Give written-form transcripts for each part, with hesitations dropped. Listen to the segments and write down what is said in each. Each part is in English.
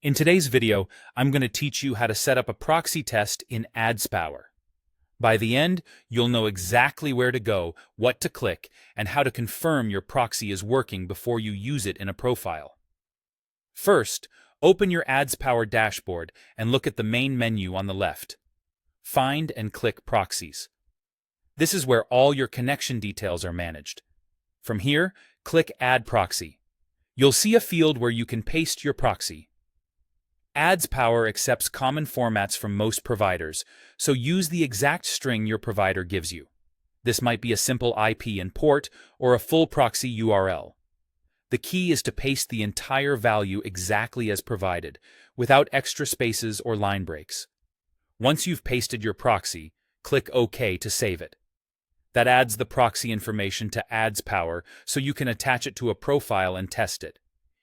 In today's video, I'm going to teach you how to set up a proxy test in AdsPower. By the end, you'll know exactly where to go, what to click, and how to confirm your proxy is working before you use it in a profile. First, open your AdsPower dashboard and look at the main menu on the left. Find and click Proxies. This is where all your connection details are managed. From here, click Add Proxy. You'll see a field where you can paste your proxy. AdsPower accepts common formats from most providers, so use the exact string your provider gives you. This might be a simple IP and port or a full proxy URL. The key is to paste the entire value exactly as provided, without extra spaces or line breaks. Once you've pasted your proxy, click OK to save it. That adds the proxy information to AdsPower so you can attach it to a profile and test it.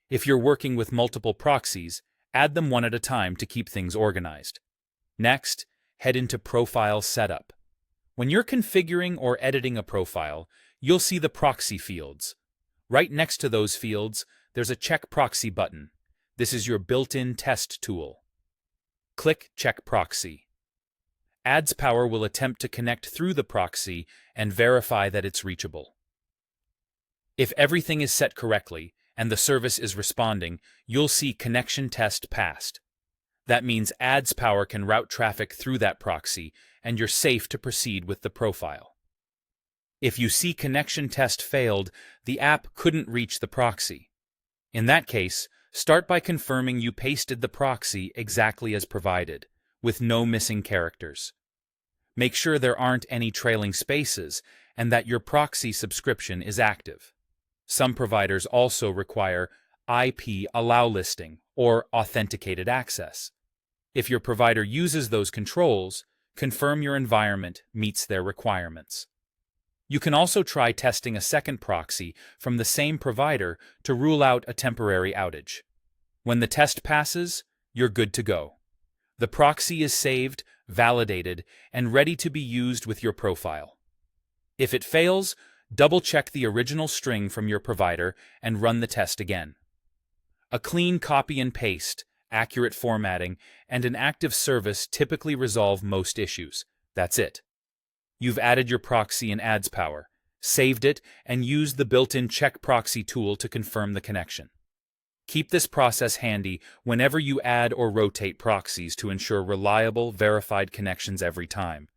If you're working with multiple proxies, add them one at a time to keep things organized. Next, head into Profile Setup. When you're configuring or editing a profile, you'll see the proxy fields. Right next to those fields, there's a Check Proxy button. This is your built-in test tool. Click Check Proxy. AdsPower will attempt to connect through the proxy and verify that it's reachable. If everything is set correctly, and the service is responding, you'll see Connection Test Passed. That means AdsPower can route traffic through that proxy, and you're safe to proceed with the profile. If you see Connection Test Failed, the app couldn't reach the proxy. In that case, start by confirming you pasted the proxy exactly as provided, with no missing characters. Make sure there aren't any trailing spaces, and that your proxy subscription is active. Some providers also require IP allow listing or authenticated access. If your provider uses those controls, confirm your environment meets their requirements. You can also try testing a second proxy from the same provider to rule out a temporary outage. When the test passes, you're good to go. The proxy is saved, validated, and ready to be used with your profile. If it fails, double-check the original string from your provider and run the test again. A clean copy and paste, accurate formatting, and an active service typically resolve most issues. That's it. You've added your proxy in AdsPower, saved it, and used the built-in Check Proxy tool to confirm the connection. Keep this process handy whenever you add or rotate proxies to ensure reliable, verified connections every time.